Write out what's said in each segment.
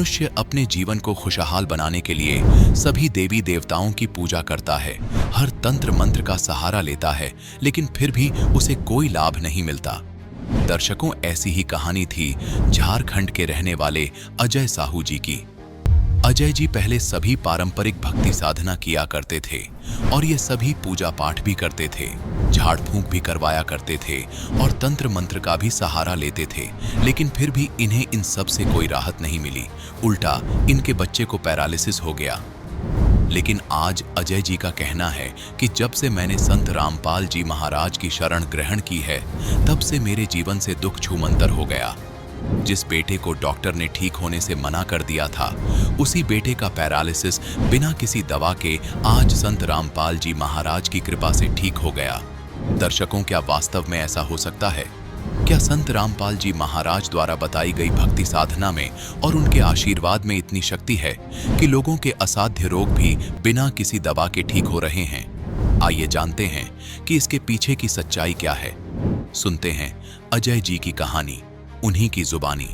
मनुष्य अपने जीवन को खुशहाल बनाने के लिए सभी देवी देवताओं की पूजा करता है, हर तंत्र मंत्र का सहारा लेता है, लेकिन फिर भी उसे कोई लाभ नहीं मिलता। दर्शकों, ऐसी ही कहानी थी झारखंड के रहने वाले अजय साहू जी की। अजय जी पहले सभी पारंपरिक भक्ति साधना किया करते थे और ये सभी पूजा पाठ भी करते थे, झाड़ फूंक भी करवाया करते थे और तंत्र मंत्र का भी सहारा लेते थे, लेकिन फिर भी इन्हें इन सब से कोई राहत नहीं मिली। उल्टा इनके बच्चे को पैरालिसिस हो गया। लेकिन आज अजय जी का कहना है कि जब से मैंने संत रामपाल जी महाराज की शरण ग्रहण की है, तब से मेरे जीवन से दुख छूमंतर हो गया। जिस बेटे को डॉक्टर ने ठीक होने से मना कर दिया था, उसी बेटे का पैरालिसिस बिना किसी दवा के आज संत रामपाल जी महाराज की कृपा से ठीक हो गया। दर्शकों, क्या वास्तव में ऐसा हो सकता है? क्या संत रामपाल जी महाराज द्वारा बताई गई भक्ति साधना में और उनके आशीर्वाद में इतनी शक्ति है कि लोगों के असाध्य रोग भी बिना किसी दवा के ठीक हो रहे हैं? आइए जानते हैं कि इसके पीछे की सच्चाई क्या है। सुनते हैं अजय जी की कहानी, उन्हीं की जुबानी।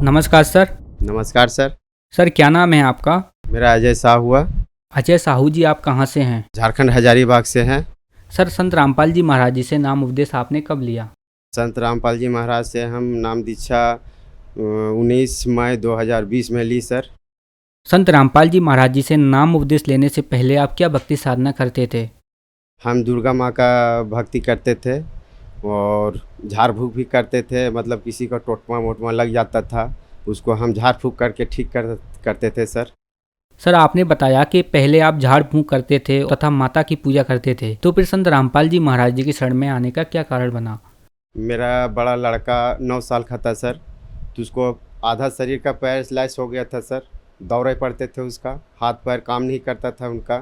नमस्कार सर। नमस्कार सर। सर, क्या नाम है आपका? मेरा अजय साहू हुआ। अजय साहू जी, आप कहाँ से हैं? झारखंड हजारीबाग से हैं। सर, संत रामपाल जी महाराज जी से नाम उपदेश आपने कब लिया? संत रामपाल जी महाराज से हम नाम दीक्षा 19 मई 2020 में ली सर। संत रामपाल जी महाराज जी से नाम उपदेश लेने से पहले आप क्या भक्ति साधना करते थे? हम दुर्गा माँ का भक्ति करते थे और झाड़ फूँक भी करते थे। मतलब किसी का टोटमा मोटमा लग जाता था, उसको हम झाड़ फूँक करके ठीक करते थे सर। सर, आपने बताया कि पहले आप झाड़ फूंक करते थे तथा माता की पूजा करते थे, तो फिर संत रामपाल जी महाराज जी की शरण में आने का क्या कारण बना? मेरा बड़ा लड़का 9 साल का था सर, तो उसको आधा शरीर का पैरालाइज हो गया था सर। दौरे पड़ते थे, उसका हाथ पैर काम नहीं करता था, उनका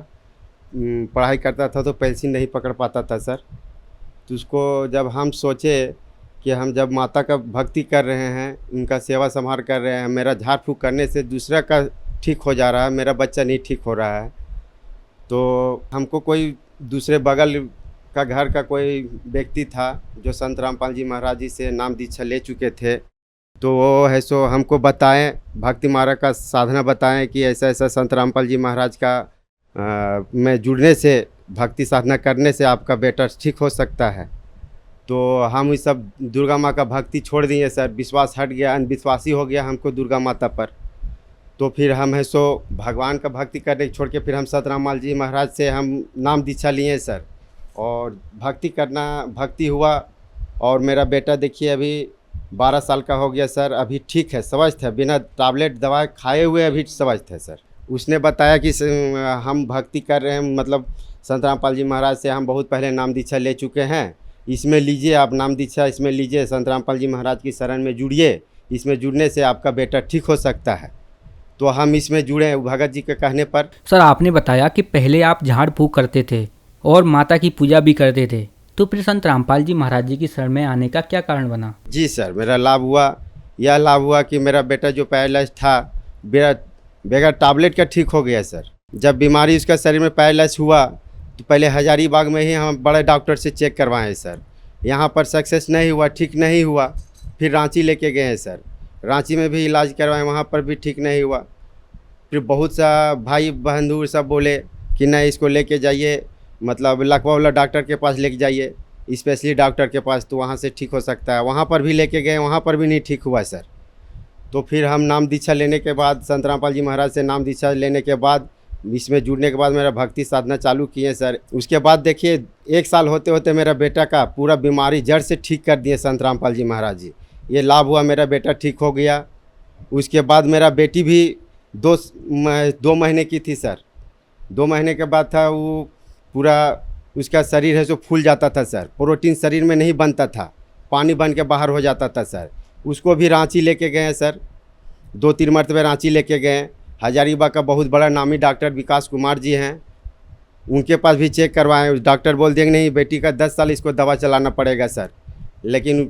पढ़ाई करता था तो पेंसिल नहीं पकड़ पाता था सर। तो उसको जब हम सोचे कि हम जब माता का भक्ति कर रहे हैं, उनका सेवा संभाल कर रहे हैं, मेरा झाड़ फूँक करने से दूसरा का ठीक हो जा रहा है, मेरा बच्चा नहीं ठीक हो रहा है, तो हमको कोई दूसरे बगल का घर का कोई व्यक्ति था जो संत रामपाल जी महाराज जी से नाम दीक्षा ले चुके थे, तो वो है सो हमको बताएं, भक्ति मार्ग का साधना बताएं कि ऐसा ऐसा संत रामपाल जी महाराज का में जुड़ने से, भक्ति साधना करने से आपका बेटा ठीक हो सकता है। तो हम इस सब दुर्गा माँ का भक्ति छोड़ दिए सर। विश्वास हट गया, अंधविश्वासी हो गया हमको दुर्गा माता पर। तो फिर हम है सो भगवान का भक्ति करने छोड़ के फिर हम संत रामपाल जी महाराज से हम नाम दीक्षा लिए सर और भक्ति हुआ। और मेरा बेटा देखिए अभी 12 साल का हो गया सर, अभी ठीक है, स्वस्थ है, बिना टैबलेट दवा खाए हुए अभी स्वस्थ है सर। उसने बताया कि हम भक्ति कर रहे हैं, मतलब संत रामपाल जी महाराज से हम बहुत पहले नाम दीक्षा ले चुके हैं, इसमें लीजिए आप नाम दीक्षा, इसमें लीजिए, संत रामपाल जी महाराज की शरण में जुड़िए, इसमें जुड़ने से आपका बेटा ठीक हो सकता है। तो हम इसमें जुड़े भगत जी के कहने पर। सर, आपने बताया कि पहले आप झाड़ फूंक करते थे और माता की पूजा भी करते थे, तो फिर संत रामपाल जी महाराज जी की शरण में आने का क्या कारण बना? जी सर, मेरा लाभ हुआ, यह लाभ हुआ कि मेरा बेटा जो पैरालाइज था बगैर टैबलेट का ठीक हो गया सर। जब बीमारी उसका शरीर में पैरालाइज हुआ तो पहले हजारीबाग में ही हम बड़े डॉक्टर से चेक करवाएं सर, यहाँ पर सक्सेस नहीं हुआ, ठीक नहीं हुआ। फिर रांची लेके गए हैं सर, रांची में भी इलाज करवाएं, वहाँ पर भी ठीक नहीं हुआ। फिर बहुत सा भाई बहन दूर सब बोले कि नहीं, इसको लेके जाइए, मतलब लकवा वाला डॉक्टर के पास लेके जाइए, स्पेशली डॉक्टर के पास, तो वहाँ से ठीक हो सकता है। वहाँ पर भी लेके गए, वहाँ पर भी नहीं ठीक हुआ सर। तो फिर हम नाम दीक्षा लेने के बाद, संत रामपाल जी महाराज से नाम दीक्षा लेने के बाद, इसमें जुड़ने के बाद मेरा भक्ति साधना चालू किए सर। उसके बाद देखिए 1 साल होते होते मेरा बेटा का पूरा बीमारी जड़ से ठीक कर दिए संत रामपाल जी महाराज जी। ये लाभ हुआ, मेरा बेटा ठीक हो गया। उसके बाद मेरा बेटी भी 2 महीने की थी सर। 2 महीने के बाद था, वो पूरा उसका शरीर है जो फूल जाता था सर, प्रोटीन शरीर में नहीं बनता था, पानी बन के बाहर हो जाता था सर। उसको भी रांची लेके गए सर, 2-3 मरतबे रांची लेके गए। हजारीबाग का बहुत बड़ा नामी डॉक्टर विकास कुमार जी हैं, उनके पास भी चेक करवाएं। उस डॉक्टर बोल देंगे नहीं, बेटी का 10 साल इसको दवा चलाना पड़ेगा सर। लेकिन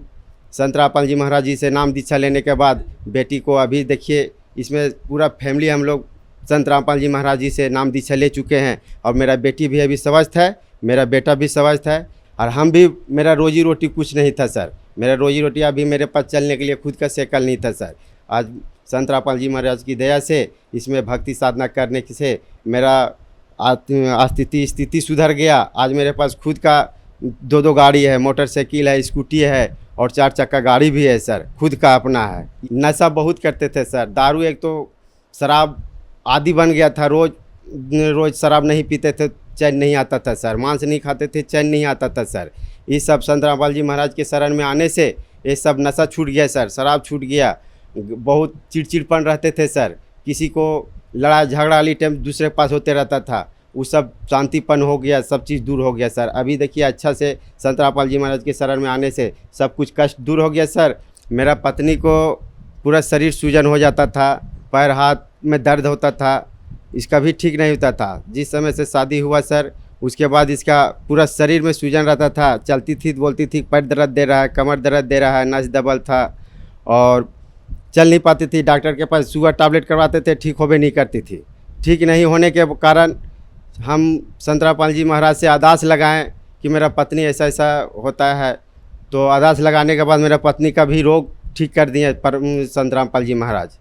संत रामपाल जी महाराज जी से नाम दीक्षा लेने के बाद बेटी को अभी देखिए, इसमें पूरा फैमिली हम लोग संत रामपाल जी महाराज जी से नाम दीक्षा ले चुके हैं और मेरा बेटी भी अभी स्वस्थ है, मेरा बेटा भी स्वस्थ है। और हम भी, मेरा रोजी रोटी कुछ नहीं था सर, मेरा रोजी रोटी अभी मेरे पास चलने के लिए खुद का साइकिल नहीं था सर। आज संत रामपाल जी महाराज की दया से इसमें भक्ति साधना करने से मेरा स्थिति सुधर गया। आज मेरे पास खुद का 2 गाड़ी है, मोटरसाइकिल है, स्कूटी है और 4 चक्का गाड़ी भी है सर, खुद का अपना है। नशा बहुत करते थे सर, दारू, एक तो शराब आदी बन गया था। रोज़ शराब नहीं पीते थे, चैन नहीं आता था सर। मांस नहीं खाते थे, चैन नहीं आता था सर। ये सब संत रामपाल जी महाराज के शरण में आने से ये सब नशा छूट गया सर, शराब छूट गया। बहुत चिड़चिड़पन रहते थे सर, किसी को लड़ाई झगड़ा वाली टाइम दूसरे के पास होते रहता था, वो सब शांतिपन हो गया, सब चीज़ दूर हो गया सर। अभी देखिए अच्छा से संत रामपाल जी महाराज के शरण में आने से सब कुछ कष्ट दूर हो गया सर। मेरा पत्नी को पूरा शरीर सूजन हो जाता था, पैर हाथ में दर्द होता था, इसका भी ठीक नहीं होता था। जिस समय से शादी हुआ सर, उसके बाद इसका पूरा शरीर में सूजन रहता था, चलती थी बोलती थी पैर दर्द दे रहा है, कमर दर्द दे रहा है, नस दबल था और चल नहीं पाती थी। डॉक्टर के पास शुगर टैबलेट करवाते थे, ठीक होबे नहीं करती थी। ठीक नहीं होने के कारण हम संत रामपाल जी महाराज से अरदास लगाएं कि मेरा पत्नी ऐसा ऐसा होता है, तो अरदास लगाने के बाद मेरा पत्नी का भी रोग ठीक कर दिए संत रामपाल जी महाराज।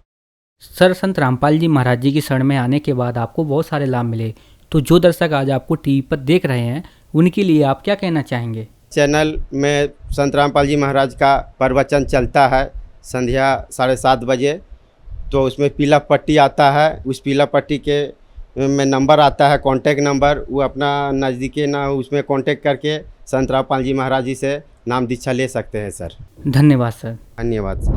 सर, संत रामपाल जी महाराज जी की शरण में आने के बाद आपको बहुत सारे लाभ मिले, तो जो दर्शक आज आपको टीवी पर देख रहे हैं उनके लिए आप क्या कहना चाहेंगे? चैनल में संत रामपाल जी महाराज का प्रवचन चलता है संध्या 7:30 बजे, तो उसमें पीला पट्टी आता है, उस पीला पट्टी के में नंबर आता है, कांटेक्ट नंबर। वो अपना नज़दीकी ना उसमें कांटेक्ट करके संत रामपाल जी महाराज जी से नाम दीक्षा ले सकते हैं सर। धन्यवाद सर। धन्यवाद सर।